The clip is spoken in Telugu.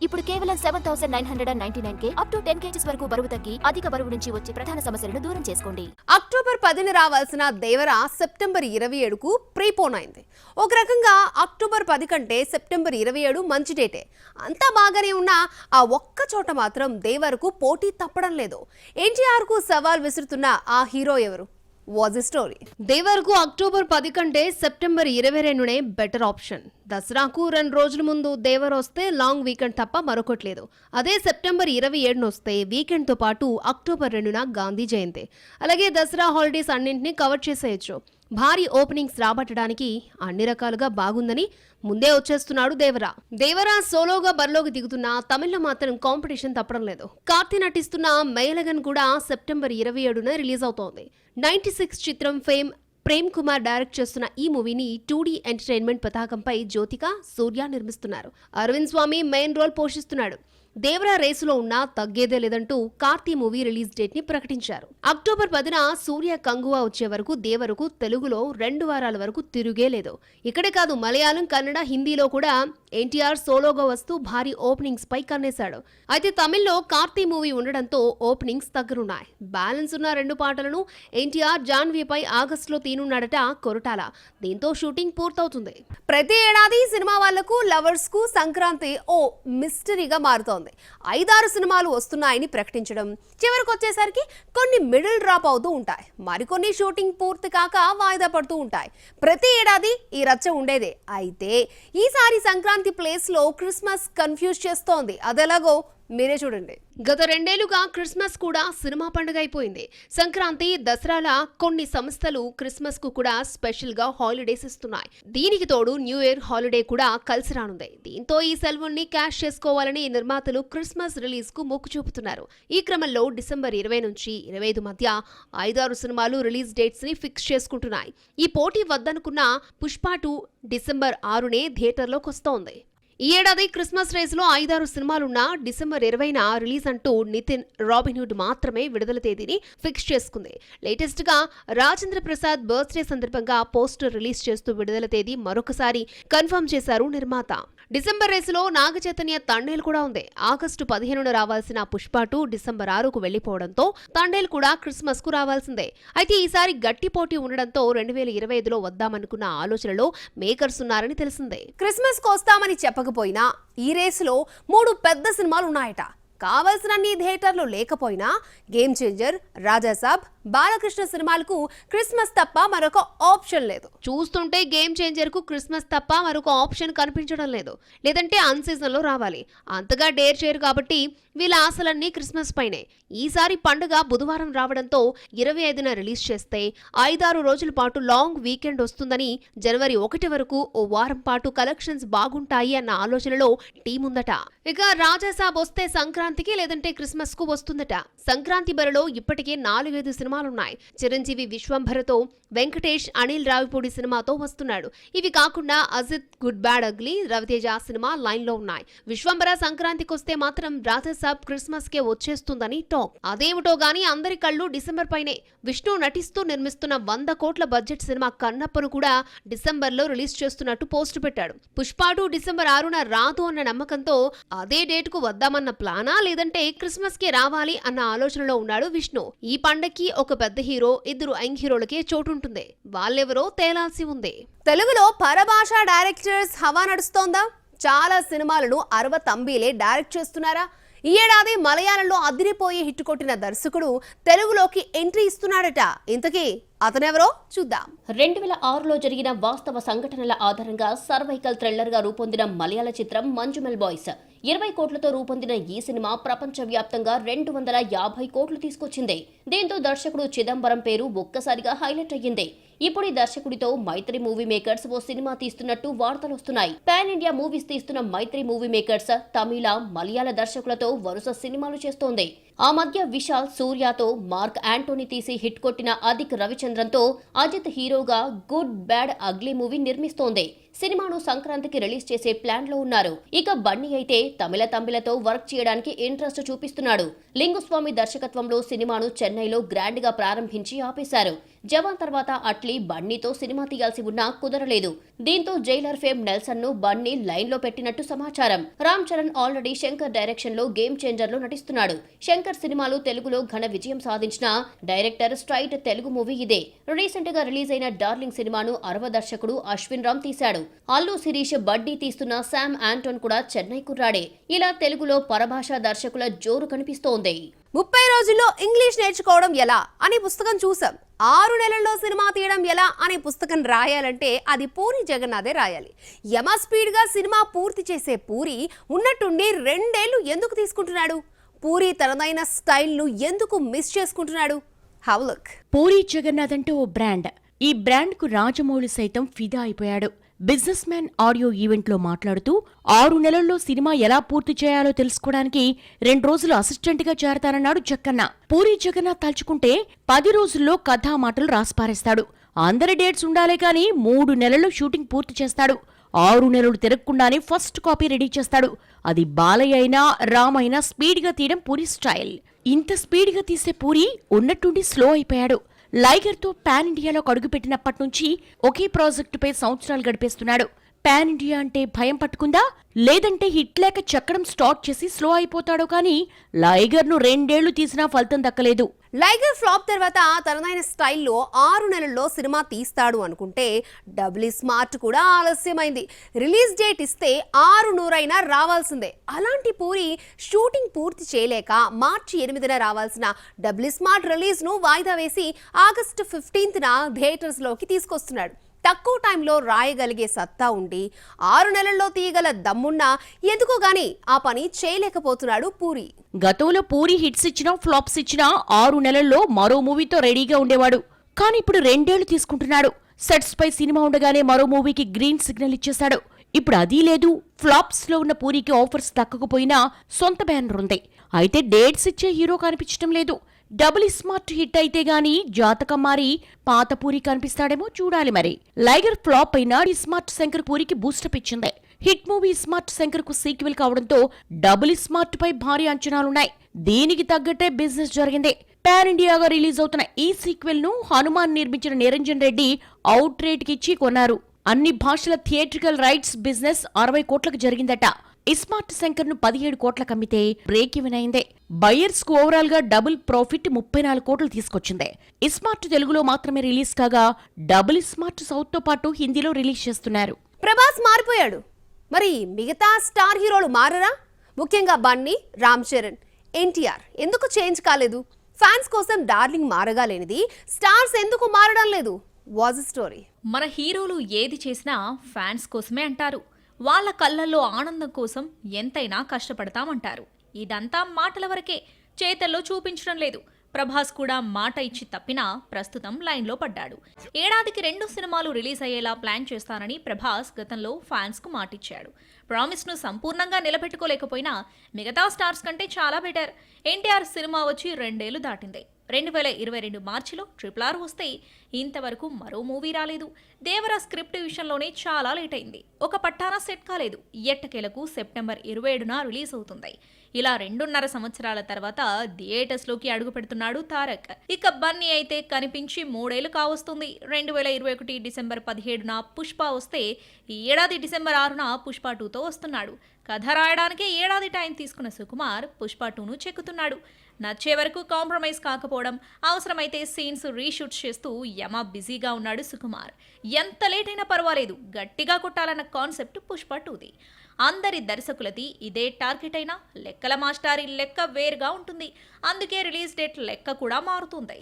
ఇప్పుడు కేవలం 7,999 అప్ టు 10 kgs వరకు బరువు తగ్గి అధిక బరువు నుంచి వచ్చే ప్రధాన సమస్యలను దూరం చేసుకోండి. అక్టోబర్ 10ని రావాల్సిన దేవర సెప్టెంబర్ 27కు ప్రీపోన్ అయింది. ఒక రకంగా అక్టోబర్ 10 కంటే సెప్టెంబర్ 27 మంచి డేటే. అంతా బాగానే ఉన్నా ఆ ఒక్క చోట మాత్రం దేవరకు పోటీ తప్పడం లేదు. ఎన్టీఆర్కు సవాల్ విసురుతున్న ఆ హీరో ఎవరు? Was story. దేవరకు అక్టోబర్ 10 కంటే సెప్టెంబర్ 22నే బెటర్ ఆప్షన్. దసరాకు 2 రోజుల ముందు దేవర్ వస్తే లాంగ్ వీకెండ్ తప్ప మరొకట్లేదు. అదే సెప్టెంబర్ 27న వస్తే వీకెండ్తో పాటు అక్టోబర్ 2న గాంధీ జయంతి. అలాగే దసరా హాలిడేస్ అన్నింటినీ కవర్ చేసేయచ్చు. భారీ ఓపెనింగ్స్ రాబట్టడానికి అన్ని రకాలుగా బాగుందని ముందే వచ్చేస్తున్నాడు దేవరా. దేవరా సోలోగా బరిలోకి దిగుతున్నా తమిళ్లో మాత్రం కాంపిటీషన్ తప్పడం లేదు. కార్తీ నటిస్తున్న మేలగన్ కూడా సెప్టెంబర్ 27న రిలీజ్ అవుతోంది. 96 చిత్రం ఫేమ్ ప్రేమ్ కుమార్ డైరెక్ట్ చేస్తున్న ఈ మూవీని 2D ఎంటర్టైన్మెంట్ పతాకంపై జ్యోతిక, సూర్య నిర్మిస్తున్నారు. అరవింద్ స్వామి మెయిన్ రోల్ పోషిస్తున్నాడు. దేవరా రేసులో ఉన్నా తగ్గేదే లేదంటూ కార్తీ మూవీ రిలీజ్ డేట్ ని ప్రకటించారు. అక్టోబర్ 10న సూర్య కంగువా వచ్చే వరకు దేవరకు తెలుగులో 2 వారాల వరకు తిరుగే లేదు. ఇక్కడే కాదు, మలయాళం, కన్నడ, హిందీలో కూడా ఎన్టీఆర్ సోలోగా వస్తూ భారీ ఓపెనింగ్స్ పై కన్నేశాడు. అయితే తమిళ్లో కార్తీ మూవీ ఉండడంతో ఓపెనింగ్స్ తగ్గనున్నాయి. బ్యాలెన్స్ ఉన్న 2 పాటలను ఎన్టీఆర్ జాన్వీపై ఆగస్టులో తీనున్నాడట కొరటాల. దీంతో షూటింగ్ పూర్తవుతుంది. ప్రతి ఏడాది సినిమా వాళ్లకు, లవర్స్ కు సంక్రాంతి ఓ మిస్టరీగా మారుతోంది. 5-6 సినిమాలు వస్తున్నాయని ప్రకటించడం, చివరికి వచ్చేసరికి కొన్ని మిడిల్ డ్రాప్ అవుతూ ఉంటాయి. మరికొన్ని షూటింగ్ పూర్తి కాక వాయిదా పడుతూ ఉంటాయి. ప్రతి ఏడాది ఈ రచ్చ ఉండేదే. అయితే ఈసారి సంక్రాంతి ప్లేస్ లో క్రిస్మస్ కన్ఫ్యూజ్ చేస్తోంది. అదెలాగో మీరే చూడండి. గత 2 ఏళ్లుగా క్రిస్మస్ కూడా సినిమా పండుగ అయిపోయింది. సంక్రాంతి, దసరాల కొన్ని సంస్థలు క్రిస్మస్ కు కూడా స్పెషల్ గా హాలిడేస్ ఇస్తున్నాయి. దీనికి తోడు న్యూ ఇయర్ హాలిడే కూడా కలిసి రానుంది. దీంతో ఈ సెలవుల్ని క్యాష్ చేసుకోవాలని నిర్మాతలు క్రిస్మస్ రిలీజ్ కు మొక్కు చూపుతున్నారు. ఈ క్రమంలో డిసెంబర్ 20 నుంచి 25 మధ్య 5-6 సినిమాలు రిలీజ్ డేట్స్ ని ఫిక్స్ చేసుకుంటున్నాయి. ఈ పోటీ వద్దనుకున్న పుష్ప 2 డిసెంబర్ 6నే థియేటర్లోకి వస్తోంది. ఈ ఏడాది క్రిస్మస్ రేసులో 5-6 సినిమాలున్నా డిసెంబర్ 20న రిలీజ్ అంటూ నితిన్ రాబిన్హుడ్ మాత్రమే విడుదల తేదీని ఫిక్స్ చేసుకుంది. లేటెస్ట్ గా రాజేంద్ర ప్రసాద్ బర్త్డే సందర్భంగా పోస్టర్ రిలీజ్ చేస్తూ విడుదల తేదీ మరొకసారి కన్ఫర్మ్ చేశారు నిర్మాత. డిసెంబర్ రేసులో నాగ చైతన్య తండేల్ కూడా ఉంది. ఆగస్టు 15న రావాల్సిన పుష్ప 2 డిసెంబర్ 6కు వెళ్లిపోవడంతో తండేల్ కూడా క్రిస్మస్ కు రావాల్సిందే. అయితే ఈసారి గట్టి పోటీ ఉండడంతో 2025లో వద్దామనుకున్న ఆలోచనలో మేకర్స్ ఉన్నారని తెలిసిందే. క్రిస్మస్ కు వస్తామని చెప్పకపోయినా ఈ రేసులో 3 పెద్ద సినిమాలు ఉన్నాయట. కావాల్సినన్ని థియేటర్లు లేకపోయినా గేమ్ చేంజర్, రాజాసాబ్, బాలకృష్ణ సినిమాలకు క్రిస్మస్ తప్ప మరొక ఆప్షన్ లేదు. చూస్తుంటే గేమ్ చేంజర్ కు క్రిస్మస్ తప్ప మరొక ఆప్షన్ కనిపించడం లేదు. లేదంటే అన్ సీజన్ లో రావాలి. అంతగా డేర్ చేయరు కాబట్టి వీళ్ళ ఆశలన్నీ క్రిస్మస్ పైనే. ఈసారి పండుగ బుధవారం రావడంతో 25న రిలీజ్ చేస్తే 5-6 రోజుల పాటు లాంగ్ వీకెండ్ వస్తుందని, జనవరి 1 వరకు ఓ వారం పాటు కలెక్షన్స్ బాగుంటాయి అన్న ఆలోచనలో టీం ఉందట. ఇక రాజాసాబ్ వస్తే సంక్రాంతికి లేదంటే క్రిస్మస్ కు వస్తుందట. సంక్రాంతి బరిలో ఇప్పటికే 4-5 సినిమాలున్నాయి. చిరంజీవి విశ్వంభరతో, వెంకటేష్ అనిల్ రావిపూడి సినిమాతో వస్తున్నాడు. ఇవి కాకుండా Ajith good bad ugly, Ravi Teja సినిమా లైన్ లో ఉన్నాయి. విశ్వంభర సంక్రాంతికి వస్తే మాత్రం రాజాసాబ్ క్రిస్మస్ కే వచ్చేస్తుందని టాక్. అదేమిటో గానీ అందరి కళ్ళు డిసెంబర్ పైనే. విష్ణు నటిస్తూ నిర్మిస్తున్న 100 కోట్ల బడ్జెట్ సినిమా కన్నప్పను కూడా డిసెంబర్ లో రిలీజ్ చేస్తున్నట్టు పోస్ట్ పెట్టాడు. పుష్ప 2 డిసెంబర్ 6న రాదు అన్న నమ్మకంతో అదే డేట్ కు వద్దామన్న ప్లానా, లేదంటే క్రిస్మస్ కే రావాలి అన్న ఆలోచనలో ఉన్నాడు విష్ణు. ఈ పండక్కి ఒక పెద్ద హీరో, 2 యంగ్ హీరోలకే చోటుంటుంది. వాళ్ళెవరో తేలాల్సి ఉంది. తెలుగులో పరభాష డైరెక్టర్స్ హవా నడుస్తోందా? చాలా సినిమాలను అరవ తంబీలే డైరెక్ట్ చేస్తున్నారా? ఈ ఏడాది మలయాళంలో అదిరిపోయి హిట్ కొట్టిన దర్శకుడు తెలుగులోకి ఎంట్రీ ఇస్తున్నాడట. ఇంతకీ అతనెవరో చూద్దాం. 2006లో జరిగిన వాస్తవ సంఘటనల ఆధారంగా సర్వైకల్ థ్రిల్లర్ గా రూపొందిన మలయాళ చిత్రం మంజుమెల్ బాయ్స్. 20 కోట్లతో రూపొందిన ఈ సినిమా ప్రపంచవ్యాప్తంగా 250 కోట్లు తీసుకొచ్చింది. దీంతో దర్శకుడు చిదంబరం పేరు ఒక్కసారిగా హైలైట్ అయ్యింది. ఇప్పుడు ఈ దర్శకుడితో మైత్రి మూవీ మేకర్స్ ఓ సినిమా తీస్తున్నట్టు వార్తలు వస్తున్నాయి. పాన్ ఇండియా మూవీస్ తీస్తున్న మైత్రి మూవీ మేకర్స్ తమిళ, మలయాళ దర్శకులతో వరుస సినిమాలు చేస్తోంది. ఆ మధ్య విశాల్ సూర్యతో, మార్క్ యాంటోనీ తీసి హిట్ కొట్టిన అదిక్ రవిచంద్రన్తో అజిత్ హీరోగా గుడ్ బ్యాడ్ అగ్లీ మూవీ నిర్మిస్తోంది. సినిమాను సంక్రాంతికి రిలీజ్ చేసే ప్లాన్ లో ఉన్నారు. ఇక బన్నీ అయితే తమిళతో వర్క్ చేయడానికి ఇంట్రెస్ట్ చూపిస్తున్నాడు. లింగుస్వామి దర్శకత్వంలో సినిమాను చెన్నైలో గ్రాండ్ గా ప్రారంభించి ఆపేశారు. జవాన్ తర్వాత అట్లీ బన్నీతో సినిమా తీయాల్సి ఉన్నా కుదరలేదు. దీంతో జైలర్ ఫేమ్ నెల్సన్ ను బన్నీ లైన్ లో పెట్టినట్టు సమాచారం. రామ్ చరణ్ ఆల్రెడీ శంకర్ డైరెక్షన్ లో గేమ్ చేంజర్ లో నటిస్తున్నాడు. శంకర్ సినిమాలు తెలుగులో ఘన విజయం సాధించిన డైరెక్టర్ స్ట్రైట్ తెలుగు మూవీ ఇదే. రీసెంట్ గా రిలీజ్ అయిన డార్లింగ్ సినిమాను అరవ దర్శకుడు అశ్విన్ రామ్ తీశాడు. అల్లు శిరీష్ బడ్డీ తీస్తున్న శామ్ ఆంటోన్ కూడా చెన్నై కుర్రాడే. ఇలా తెలుగులో పరభాషా దర్శకుల జోరు కనిపిస్తోంది. 30 రోజుల్లో ఇంగ్లీష్ నేర్చుకోవడం ఎలా అనే పుస్తకం చూసాం. 6 నెలల్లో సినిమా తీయడం ఎలా అనే పుస్తకం రాయాలంటే అది పూరి జగన్నాథే రాయాలి. యమ స్పీడ్గా సినిమా పూర్తి చేసే పూరి ఉన్నట్టుండి 2 ఏళ్లు ఎందుకు తీసుకుంటున్నాడు? పూరి తనదైన స్టైల్ను ఎందుకు మిస్ చేసుకుంటున్నాడు? Have look. పూరి జగన్నాథ్ అంటే ఓ బ్రాండ్. ఈ బ్రాండ్కు రాజమౌళి సైతం ఫిదా అయిపోయాడు. బిజినెస్ మ్యాన్ ఆడియో ఈవెంట్లో మాట్లాడుతూ 6 నెలల్లో సినిమా ఎలా పూర్తి చేయాలో తెలుసుకోవడానికి 2 రోజులు అసిస్టెంట్గా చేరతానన్నాడు జక్కన్న. పూరి జగన్నాథ్ తలుచుకుంటే 10 రోజుల్లో కథా మాటలు రాసిపారేస్తాడు. అందరి డేట్స్ ఉండాలే కానీ 3 నెలల్లో షూటింగ్ పూర్తి చేస్తాడు. 6 నెలలు తిరగకుండానే ఫస్ట్ కాపీ రెడీ చేస్తాడు. అది బాలయ్య అయినా రామ్ అయినా స్పీడ్గా తీయడం పూరి స్టైల్. ఇంత స్పీడ్గా తీసే పూరి ఉన్నట్టుండి స్లో అయిపోయాడు. లైగర్తో పాన్ ఇండియాలో అడుగుపెట్టినప్పటి నుంచి ఒకే ప్రాజెక్టుపై సంవత్సరాలు గడిపేస్తున్నాడు. పాన్ ఇండియా అంటే భయం పట్టుకుందా, లేదంటే హిట్ లేక చక్కడం స్టార్ట్ చేసి స్లో అయిపోతాడో కానీ లైగర్ను 2 ఏళ్లు తీసినా ఫలితం దక్కలేదు. లైగర్ ఫ్లాప్ తర్వాత తనదైన స్టైల్లో 6 నెలల్లో సినిమా తీస్తాడు అనుకుంటే డబ్లీ స్మార్ట్ కూడా ఆలస్యమైంది. రిలీజ్ డేట్ ఇస్తే 6 రావాల్సిందే. అలాంటి పూరి షూటింగ్ పూర్తి చేయలేక మార్చి 8న రావాల్సిన డబ్లీ స్మార్ట్ రిలీజ్ను వాయిదా వేసి ఆగస్టు 15న థియేటర్స్లోకి తీసుకొస్తున్నాడు. తక్కువ టైంలో రాయగలిగే సత్తా ఉండి 6 నెలల్లో తీయగల దమ్మున్నా ఎందుకో గాని ఆ పని చేయలేకపోతున్నాడు పూరి. గతంలో పూరి హిట్స్ ఇచ్చినా ఫ్లాప్స్ ఇచ్చినా 6 నెలల్లో మరో మూవీతో రెడీగా ఉండేవాడు. కానీ ఇప్పుడు 2 ఏళ్లు తీసుకుంటున్నాడు. సెట్స్ పై సినిమా ఉండగానే మరో మూవీకి గ్రీన్ సిగ్నల్ ఇచ్చేశాడు. ఇప్పుడు అదీ లేదు. ఫ్లాప్స్ లో ఉన్న పూరికి ఆఫర్స్ దక్కకపోయినా సొంత బ్యానర్ ఉంది. అయితే డేట్స్ ఇచ్చే హీరో కనిపించడం లేదు. డబుల్ స్మార్ట్ హిట్ అయితే గానీ జాతకం మారి పాత పూరి కనిపిస్తాడేమో చూడాలి మరి. లైగర్ ఫ్లాప్ అయినా స్మార్ట్ శంకర్ పూరికి బూస్టప్ ఇచ్చింది. హిట్ మూవీ స్మార్ట్ శంకర్ కు సీక్వెల్ కావడంతో డబుల్ స్మార్ట్ పై భారీ అంచనాలున్నాయి. దీనికి తగ్గట్టే బిజినెస్ జరిగింది. పాన్ ఇండియాగా రిలీజ్ అవుతున్న ఈ సీక్వెల్ ను హనుమాన్ నిర్మించిన నిరంజన్ రెడ్డి అవుట్ రేట్ కి ఇచ్చి కొన్నారు. అన్ని భాషల థియేట్రికల్ రైట్స్ బిజినెస్ 60 కోట్లకు జరిగిందట. ఇస్మార్ట్ శంకర్ ను 17 కోట్లకు అమ్మితే బ్రేక్ ఈవెన్ అయిందే. బయర్స్ కు ఓవరాల్ గా డబుల్ ప్రాఫిట్ 34 కోట్లు తీసుకొచ్చింది. ఇస్మార్ట్ తెలుగులో మాత్రమే రిలీజ్ కాగా డబుల్ స్మార్ట్ సౌత్ తో పాటు హిందీలో రిలీజ్ చేస్తున్నారు. ప్రభాస్ మారిపోయాడు. మరి మిగతా స్టార్ హీరోలు మారరా? ముఖ్యంగా బన్నీ, రామ్ చరణ్, ఎన్టీఆర్ ఎందుకు చేంజ్ కాలేదు? ఫ్యాన్స్ కోసం డార్లింగ్ మారగా లేనిది స్టార్స్ ఎందుకు మారడం లేదు? Was story. మన హీరోలు ఏది చేసినా ఫ్యాన్స్ కోసమే అంటారు. వాళ్ళ కళ్ళల్లో ఆనందం కోసం ఎంతైనా కష్టపడతామంటారు. ఇదంతా మాటల వరకే, చేతల్లో చూపించడం లేదు. ప్రభాస్ కూడా మాట ఇచ్చి తప్పినా ప్రస్తుతం లైన్లో పడ్డాడు. ఏడాదికి 2 సినిమాలు రిలీజ్ అయ్యేలా ప్లాన్ చేస్తానని ప్రభాస్ గతంలో ఫ్యాన్స్ కు మాటిచ్చాడు. ప్రామిస్ ను సంపూర్ణంగా నిలబెట్టుకోలేకపోయినా మిగతా స్టార్స్ కంటే చాలా బెటర్. ఎన్టీఆర్ సినిమా వచ్చి 2 ఏళ్లు దాటింది. 2022 మార్చిలో RRR వస్తే ఇంతవరకు మరో మూవీ రాలేదు. దేవరా స్క్రిప్ట్ విషయంలోనే చాలా లేట్ అయింది. ఒక పట్టాన సెట్ కాలేదు. ఎట్టకేలకు సెప్టెంబర్ 27న రిలీజ్ అవుతుంది. ఇలా 2.5 సంవత్సరాల తర్వాత థియేటర్స్లోకి అడుగు పెడుతున్నాడు తారక్. ఇక బన్నీ అయితే కనిపించి 3 ఏళ్లు కావస్తుంది. 2021 డిసెంబర్ 17న పుష్ప వస్తే ఈ ఏడాది డిసెంబర్ 6న పుష్ప 2తో వస్తున్నాడు. కథ రాయడానికే ఏడాది టైం తీసుకున్న సుకుమార్ పుష్ప 2ను చెక్కుతున్నాడు. నచ్చే వరకు కాంప్రమైజ్ కాకపోవడం, అవసరమైతే సీన్స్ రీషూట్ చేస్తూ యమ బిజీగా ఉన్నాడు సుకుమార్. ఎంత లేట్ అయినా పర్వాలేదు, గట్టిగా కొట్టాలన్న కాన్సెప్ట్ పుష్ప 2ది. అందరి దర్శకులది ఇదే టార్గెట్ అయినా లెక్కల మాస్టారి లెక్క వేరుగా ఉంటుంది. అందుకే రిలీజ్ డేట్ లెక్క కూడా మారుతుంది.